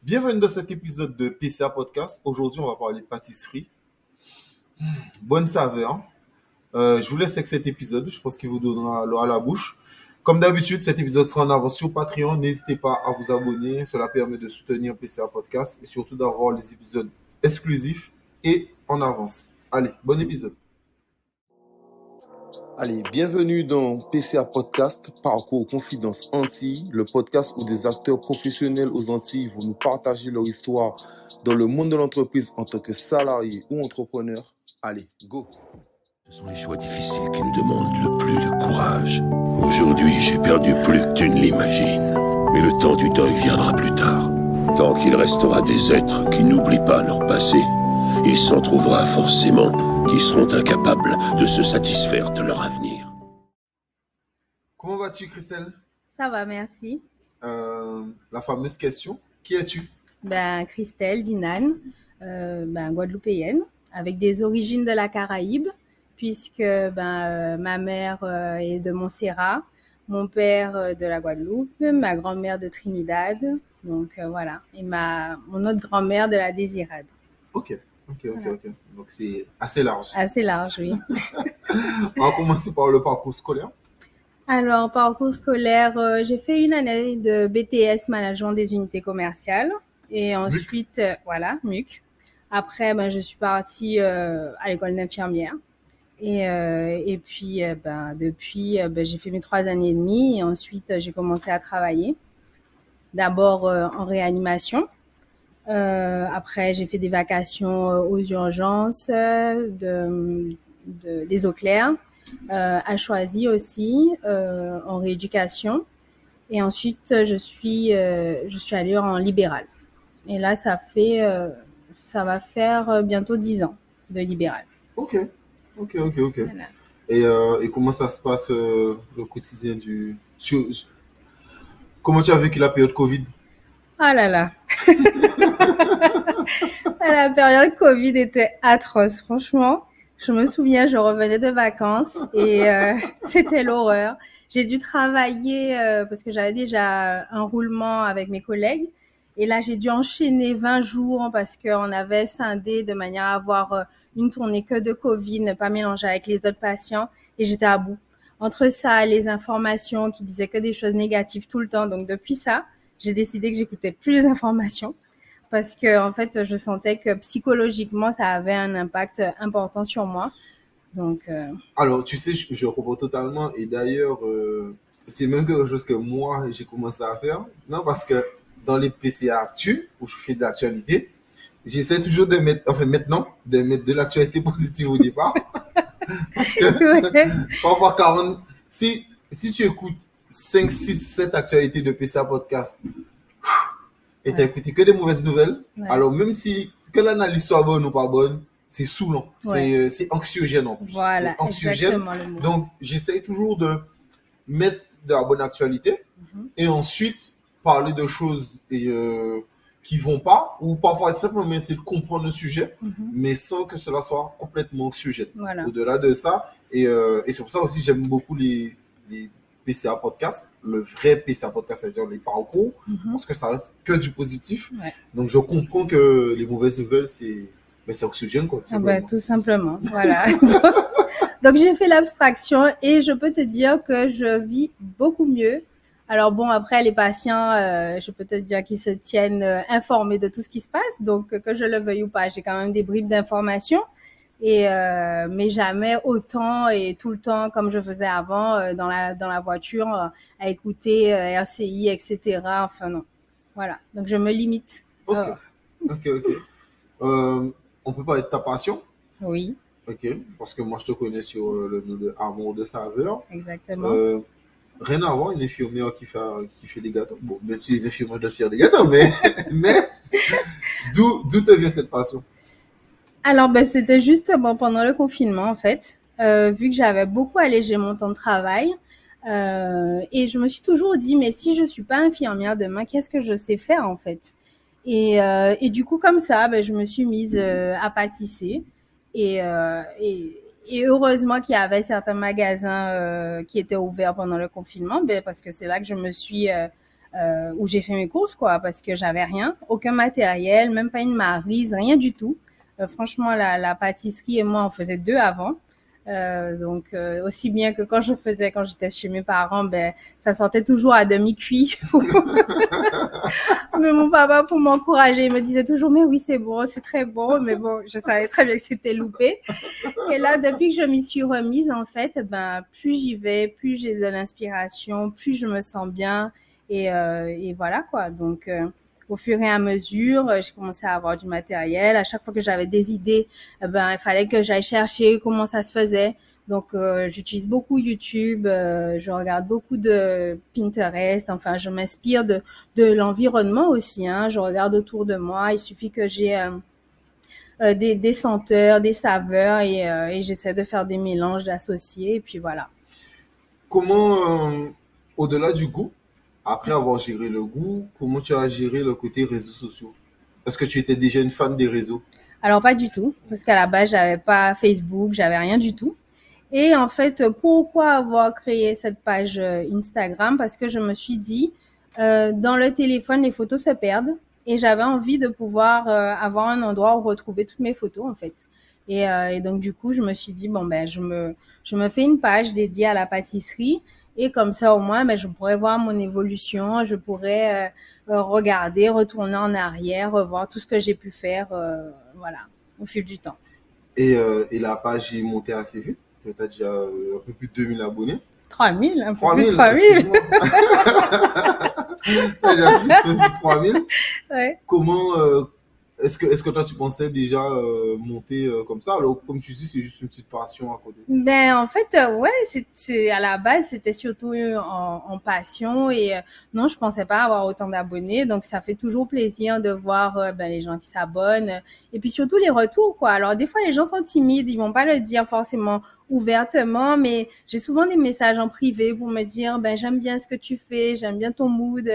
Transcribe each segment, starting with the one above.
Bienvenue dans cet épisode de PCA Podcast. Aujourd'hui, on va parler de pâtisserie. Bonne saveur. Je vous laisse avec cet épisode. Je pense qu'il vous donnera l'eau à la bouche. Comme d'habitude, cet épisode sera en avance sur Patreon. N'hésitez pas à vous abonner. Cela permet de soutenir PCA Podcast et surtout d'avoir les épisodes exclusifs et en avance. Allez, bon épisode. Allez, bienvenue dans PCA Podcast, Parcours Confidence Antilles, le podcast où des acteurs professionnels aux Antilles vont nous partager leur histoire dans le monde de l'entreprise en tant que salariés ou entrepreneurs. Allez, go! Ce sont les choix difficiles qui nous demandent le plus de courage. Aujourd'hui, j'ai perdu plus que tu ne l'imagines. Mais le temps du deuil viendra plus tard. Tant qu'il restera des êtres qui n'oublient pas leur passé, il s'en trouvera forcément qui seront incapables de se satisfaire de leur avenir. Comment vas-tu, Christelle? Ça va, merci. La fameuse question, qui es-tu? Christelle Dinan, guadeloupéenne, avec des origines de la Caraïbe, puisque ma mère est de Montserrat, mon père de la Guadeloupe, ma grand-mère de Trinidad, donc voilà, et mon autre grand-mère de la Désirade. Ok. Donc c'est assez large. Assez large, oui. On va commencer par le parcours scolaire. Alors, parcours scolaire, j'ai fait une année de BTS Management des unités commerciales. Et ensuite, MUC. Après, je suis partie à l'école d'infirmière. Et puis, depuis, j'ai fait mes 3 années et demie. Et ensuite, j'ai commencé à travailler. D'abord en réanimation. Après, j'ai fait des vacations aux urgences des eaux claires. À Choisy aussi, en rééducation. Et ensuite, je suis allée en libéral. Et là, ça va faire bientôt 10 ans de libéral. Ok. Voilà. Et comment ça se passe le quotidien Comment tu as vécu la période Covid? Ah là là. La période Covid était atroce, franchement. Je me souviens, je revenais de vacances et c'était l'horreur. J'ai dû travailler parce que j'avais déjà un roulement avec mes collègues. Et là, j'ai dû enchaîner 20 jours parce qu'on avait scindé de manière à avoir une tournée que de Covid, ne pas mélanger avec les autres patients. Et j'étais à bout. Entre ça, les informations qui disaient que des choses négatives tout le temps. Donc, depuis ça, j'ai décidé que j'écoutais plus les informations. Parce que en fait, je sentais que psychologiquement, ça avait un impact important sur moi. Donc, Alors, tu sais, je comprends totalement. Et d'ailleurs, c'est même quelque chose que moi, j'ai commencé à faire. Non, parce que dans les PCA Actu, où je fais de l'actualité, j'essaie toujours de mettre, de mettre de l'actualité positive au départ. Parce que, parfois, 40, si tu écoutes 5, 6, 7 actualités de PCA Podcast, et t'as écouté que des mauvaises nouvelles, alors même si que l'analyse soit bonne ou pas bonne, c'est saoulant, c'est anxiogène en plus. Voilà, c'est anxiogène. le mot. Donc j'essaye toujours de mettre de la bonne actualité et ensuite parler de choses qui vont pas, ou parfois simplement essayer de comprendre le sujet, mais sans que cela soit complètement anxiogène. Voilà. Au-delà de ça, et c'est pour ça aussi j'aime beaucoup les PCA Podcast, le vrai PCA Podcast, c'est-à-dire les parcours, parce que ça reste que du positif. Ouais. Donc, je comprends que les mauvaises nouvelles, c'est oxygène, quoi. Tout simplement, voilà. Donc, j'ai fait l'abstraction et je peux te dire que je vis beaucoup mieux. Alors bon, après, les patients, je peux te dire qu'ils se tiennent informés de tout ce qui se passe. Donc, que je le veuille ou pas, j'ai quand même des bribes d'informations. Mais jamais autant et tout le temps comme je faisais avant dans la voiture à écouter RCI, etc. Enfin non, voilà. Donc je me limite. Ok. On peut parler de ta passion? Oui. Ok. Parce que moi je te connais sur le nom de Amour de Saveur. Exactement. Rien à voir, une infirmière qui fait des gâteaux. Bon, même si les infirmières doivent faire des gâteaux, mais d'où te vient cette passion? Alors, c'était justement pendant le confinement, en fait, vu que j'avais beaucoup allégé mon temps de travail. Et je me suis toujours dit, mais si je suis pas infirmière demain, qu'est-ce que je sais faire, en fait? Et du coup, comme ça, je me suis mise à pâtisser. Et heureusement qu'il y avait certains magasins qui étaient ouverts pendant le confinement, parce que c'est là que je me suis où j'ai fait mes courses, quoi, parce que j'avais rien, aucun matériel, même pas une maryse, rien du tout. Franchement, la pâtisserie et moi, on faisait deux avant. Donc aussi bien que quand j'étais chez mes parents, ben ça sortait toujours à demi-cuit. Mais mon papa, pour m'encourager, il me disait toujours mais oui c'est bon, c'est très bon, mais bon je savais très bien que c'était loupé. Et là depuis que je m'y suis remise en fait, ben plus j'y vais, plus j'ai de l'inspiration, plus je me sens bien et voilà quoi. Donc au fur et à mesure, j'ai commencé à avoir du matériel. À chaque fois que j'avais des idées, ben il fallait que j'aille chercher comment ça se faisait. Donc j'utilise beaucoup YouTube, je regarde beaucoup de Pinterest. Enfin, je m'inspire de l'environnement aussi. Hein. Je regarde autour de moi. Il suffit que j'ai des senteurs, des saveurs et j'essaie de faire des mélanges, d'associer et puis voilà. Comment, au-delà du goût, après avoir géré le goût, comment tu as géré le côté réseaux sociaux? Est-ce que tu étais déjà une fan des réseaux? Alors pas du tout, parce qu'à la base j'avais pas Facebook, j'avais rien du tout. Et en fait, pourquoi avoir créé cette page Instagram? Parce que je me suis dit, dans le téléphone, les photos se perdent et j'avais envie de pouvoir avoir un endroit où retrouver toutes mes photos en fait. Et donc du coup, je me suis dit bon ben je me fais une page dédiée à la pâtisserie et comme ça au moins ben je pourrais voir mon évolution, je pourrais regarder, retourner en arrière, revoir tout ce que j'ai pu faire, voilà, au fil du temps. Et la page est montée assez vite. Tu as déjà un peu plus de 2000 abonnés. 3000, un peu Trois plus de mille, 3000. excuse-moi. Tu as déjà plus de 3000. Ouais. Comment, est-ce que toi tu pensais déjà monter comme ça? Alors, comme tu dis, c'est juste une petite passion à côté. Ben en fait ouais c'est à la base c'était surtout en passion et non je pensais pas avoir autant d'abonnés donc ça fait toujours plaisir de voir ben les gens qui s'abonnent et puis surtout les retours quoi. Alors des fois les gens sont timides, ils vont pas le dire forcément ouvertement mais j'ai souvent des messages en privé pour me dire ben j'aime bien ce que tu fais, j'aime bien ton mood,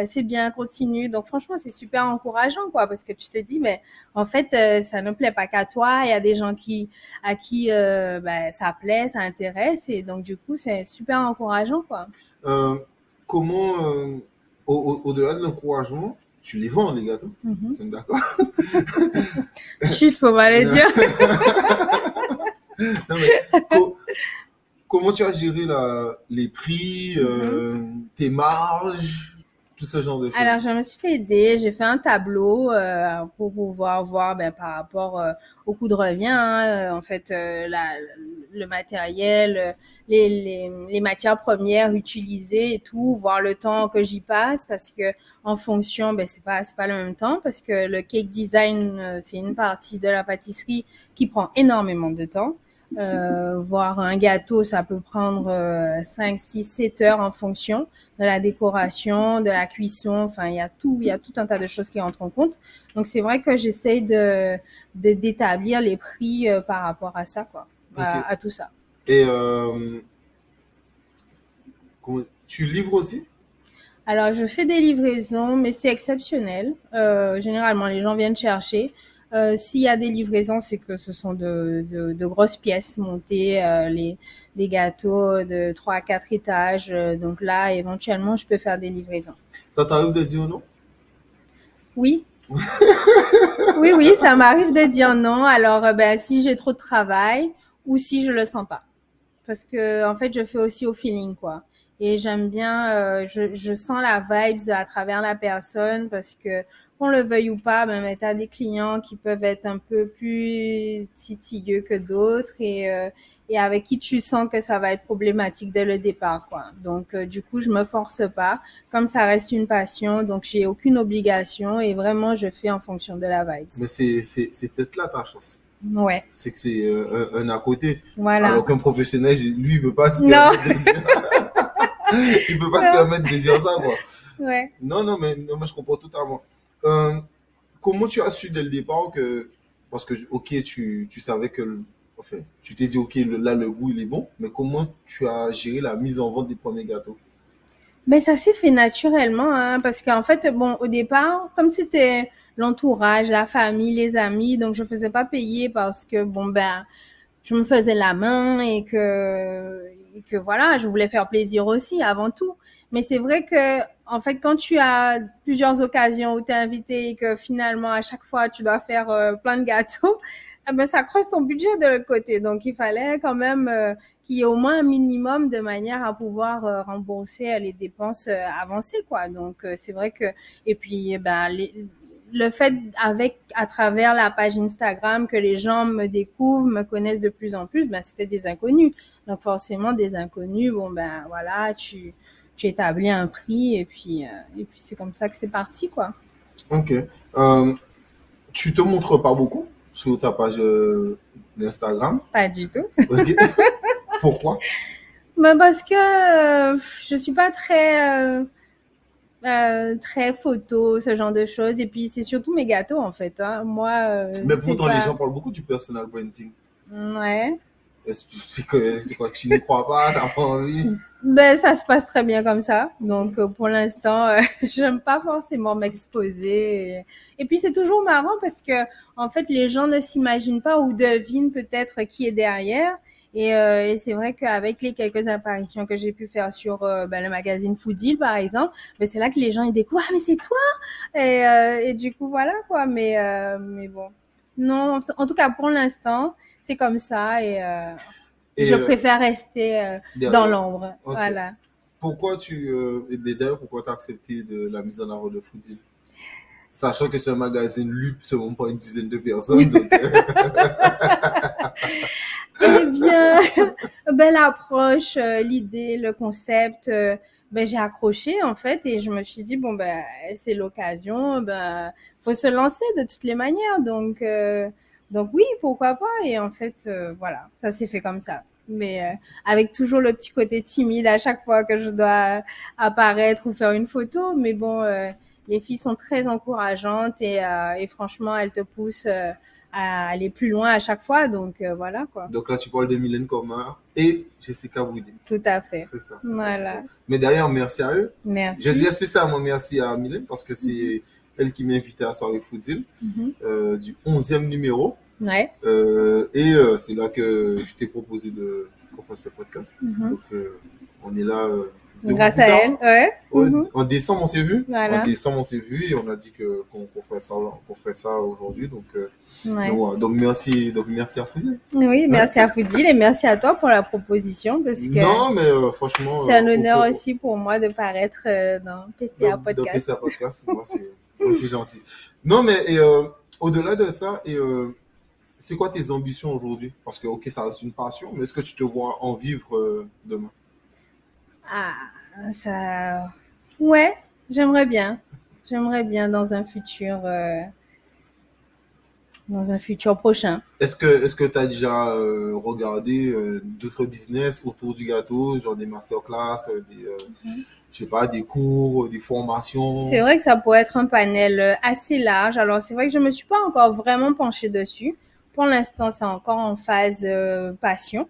c'est bien continue. Donc franchement c'est super encourageant quoi parce que tu te dis mais en fait ça ne plaît pas qu'à toi, il y a des gens à qui ben, ça plaît, ça intéresse et donc du coup c'est super encourageant quoi. Euh, comment, au-delà de l'encouragement, tu les vends les gâteaux? Mm-hmm. C'est d'accord? Chut, faut pas le dire. Non, mais, comment tu as géré les prix, tes marges, tout ce genre de Alors choses? je me suis fait aider, j'ai fait un tableau pour pouvoir voir ben, par rapport au coût de revient, hein, en fait le matériel, les matières premières utilisées et tout, voir le temps que j'y passe parce que en fonction ben c'est pas le même temps parce que le cake design c'est une partie de la pâtisserie qui prend énormément de temps. Voir un gâteau, ça peut prendre 5, 6, 7 heures en fonction de la décoration, de la cuisson. Enfin, il y a tout un tas de choses qui entrent en compte. Donc, c'est vrai que j'essaye d'établir les prix par rapport à ça, quoi, Ok. à tout ça. Et tu livres aussi? Alors, je fais des livraisons, mais c'est exceptionnel. Généralement, les gens viennent chercher. S'il y a des livraisons, c'est que ce sont de grosses pièces montées, les gâteaux de 3 à 4 étages. Donc là, éventuellement, je peux faire des livraisons. Ça t'arrive de dire non? Oui, oui, ça m'arrive de dire non. Alors, ben, si j'ai trop de travail ou si je le sens pas. Parce que en fait je fais aussi au feeling quoi et j'aime bien je sens la vibes à travers la personne parce que qu'on le veuille ou pas ben t'as des clients qui peuvent être un peu plus titilleux que d'autres et avec qui tu sens que ça va être problématique dès le départ quoi. Donc du coup je me force pas comme ça reste une passion donc j'ai aucune obligation et vraiment je fais en fonction de la vibes. Mais c'est peut-être là ta chance. Ouais, C'est que c'est un à côté. voilà. Alors qu'un professionnel, lui, il peut pas se Non. permettre de dire, il peut pas se permettre de dire ça, quoi. Ouais. Non, mais je comprends totalement. Comment tu as su dès le départ que, parce que, ok, tu savais que, enfin, tu t'es dit, ok, là, le goût, il est bon, mais comment tu as géré la mise en vente des premiers gâteaux? Mais ça s'est fait naturellement, hein, parce qu'en fait, bon, au départ, comme c'était l'entourage, la famille, les amis, donc je faisais pas payer parce que bon ben, je me faisais la main et que que voilà, je voulais faire plaisir aussi avant tout. Mais c'est vrai que en fait, quand tu as plusieurs occasions où tu es invité et que finalement à chaque fois tu dois faire plein de gâteaux, eh ben ça creuse ton budget de l'autre côté. Donc il fallait quand même qu'il y ait au moins un minimum de manière à pouvoir rembourser les dépenses avancées, quoi. Donc c'est vrai que et puis ben le fait à travers la page Instagram que les gens me découvrent, me connaissent de plus en plus, ben c'était des inconnus. Donc forcément des inconnus, bon ben voilà, tu établis un prix et puis c'est comme ça que c'est parti, quoi. Ok. Tu te montres pas beaucoup sur ta page d'Instagram. Pas du tout. Ok. Pourquoi? Ben parce que je suis pas très photo, ce genre de choses. Et puis c'est surtout mes gâteaux en fait. Hein. Moi, Mais c'est pourtant, les pas. gens parlent beaucoup du personal branding. Ouais. C'est quoi, tu n'y crois pas, t'as pas envie? Ben ça se passe très bien comme ça. Donc pour l'instant, j'aime pas forcément m'exposer. Et puis c'est toujours marrant parce que en fait les gens ne s'imaginent pas ou devinent peut-être qui est derrière. Et c'est vrai qu'avec les quelques apparitions que j'ai pu faire sur le magazine Foodie par exemple, ben c'est là que les gens ils découvrent ah mais c'est toi. Et du coup voilà quoi. Mais bon, non. En tout cas pour l'instant c'est comme ça Et je préfère rester dans derrière. l'ombre. Ok. Voilà. Pourquoi et d'ailleurs, pourquoi tu as accepté de la mise en avant de Foodie? Sachant que c'est un magazine lu seulement par une dizaine de personnes. Donc, Eh bien, ben, l'approche, l'idée, le concept, ben, j'ai accroché en fait et je me suis dit bon ben c'est l'occasion, ben faut se lancer de toutes les manières donc oui pourquoi pas et en fait voilà ça s'est fait comme ça. Mais avec toujours le petit côté timide à chaque fois que je dois apparaître ou faire une photo. Mais bon, les filles sont très encourageantes et franchement, elles te poussent à aller plus loin à chaque fois. Donc voilà quoi. donc là, tu parles de Mylène Cormard et Jessica Woody. Tout à fait. C'est ça, Voilà. Mais d'ailleurs, merci à eux. Merci. Je dis spécialement merci à Mylène parce que c'est elle qui m'a invité à la soirée Foodie du 11e numéro. Ouais. C'est là que je t'ai proposé qu'on fasse ce podcast. Donc, on est là. Grâce à elle, ouais. Ouais, en décembre, on s'est vu. Voilà. En décembre, on s'est vu et on a dit qu'on ferait ça aujourd'hui. Donc, Ouais. donc merci à Foodie. Oui, merci à Foodie et merci à toi pour la proposition parce que Non, mais franchement. c'est un honneur aussi pour moi de paraître dans PCA Dans Podcast. PCA Podcast, moi, c'est gentil. Non, mais au-delà de ça, c'est quoi tes ambitions aujourd'hui? Parce que, ok, ça reste une passion, mais est-ce que tu te vois en vivre demain? Ah, ça. Ouais, j'aimerais bien. J'aimerais bien dans un futur prochain. Est-ce que tu as déjà regardé d'autres business autour du gâteau, genre des masterclass, je sais pas, des cours, des formations? C'est vrai que ça pourrait être un panel assez large. Alors, c'est vrai que je me suis pas encore vraiment penchée dessus. Pour l'instant, c'est encore en phase passion,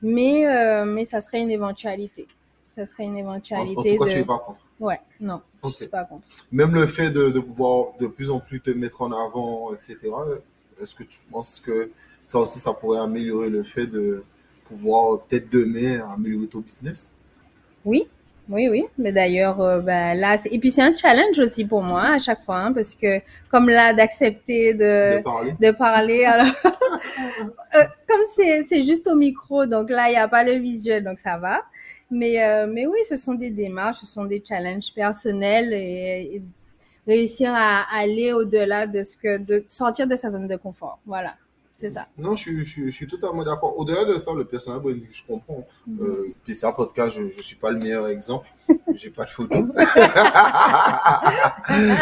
mais ça serait une éventualité. Ça serait une éventualité en tout cas, tu n'es pas contre. Ouais, non, Ok. je suis pas contre. Même le fait de pouvoir de plus en plus te mettre en avant, etc. Est-ce que tu penses que ça aussi, ça pourrait améliorer le fait de pouvoir peut-être demain améliorer ton business? Oui, oui. Mais d'ailleurs, ben là, et puis c'est un challenge aussi pour moi à chaque fois, hein, parce que comme là, d'accepter de parler, alors comme c'est juste au micro, donc là, il n'y a pas le visuel, donc ça va. Mais oui, ce sont des démarches, ce sont des challenges personnels et réussir à aller au-delà de sortir de sa zone de confort. Voilà, c'est ça. Non, je suis totalement d'accord. Au-delà de ça, le personnel branding, je comprends. PCA Podcast, je ne suis pas le meilleur exemple. J'ai pas de photo.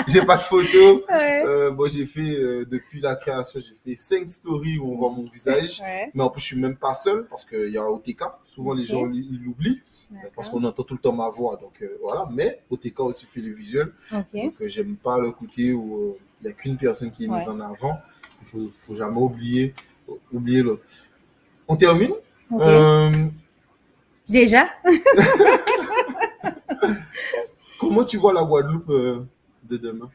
J'ai pas de photo. Ouais. Bon, j'ai fait, depuis la création, j'ai fait 5 stories où on voit mon visage. Ouais. Mais en plus, je suis même pas seul parce qu'il y a OTK. Souvent, les gens ils l'oublient. Parce qu'on entend tout le temps ma voix. Donc voilà. Mais OTK aussi fait le visuel. Okay. Donc j'aime pas le côté où il n'y a qu'une personne qui est mise en avant. Il faut jamais oublier l'autre. On termine. Okay. Déjà. Comment tu vois la Guadeloupe de demain?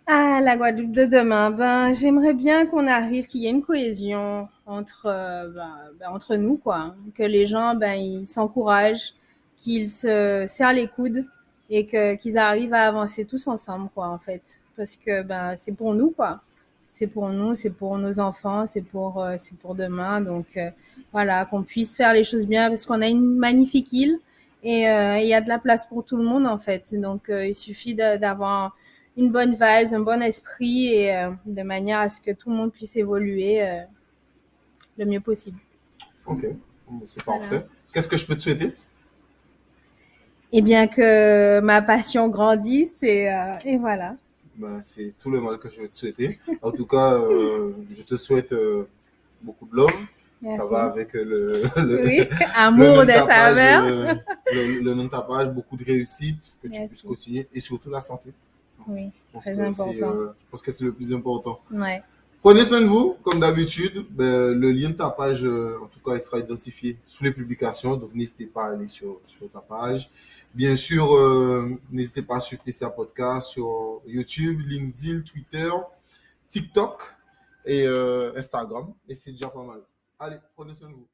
Ah, la Guadeloupe de demain. Ben, j'aimerais bien qu'on arrive, qu'il y ait une cohésion entre nous, quoi. Hein. Que les gens, ben, ils s'encouragent, qu'ils se serrent les coudes et qu'ils arrivent à avancer tous ensemble, quoi, en fait. Parce que, ben, c'est pour nous, quoi. C'est pour nous, c'est pour nos enfants, c'est pour demain. Donc, voilà, qu'on puisse faire les choses bien parce qu'on a une magnifique île et il y a de la place pour tout le monde, en fait. Donc, il suffit d'avoir une bonne vibe, un bon esprit et de manière à ce que tout le monde puisse évoluer le mieux possible. Ok, bon, c'est Voilà. parfait. Qu'est-ce que je peux te souhaiter? Et bien que ma passion grandisse et voilà. Ben, c'est tout le mal que je veux te souhaiter. En tout cas, je te souhaite beaucoup de love. Ça va Merci. avec Oui, le nom amour de des ta page, saveurs. le nom de ta page, beaucoup de réussite, que tu puisses Merci. continuer et surtout la santé. Oui, très important. Je pense que c'est le plus important. Ouais. Prenez soin de vous, comme d'habitude. Ben, le lien de ta page, en tout cas, il sera identifié sous les publications. Donc, n'hésitez pas à aller sur ta page. Bien sûr, n'hésitez pas à suivre PCA Podcast sur YouTube, LinkedIn, Twitter, TikTok et Instagram. Et c'est déjà pas mal. Allez, prenez soin de vous.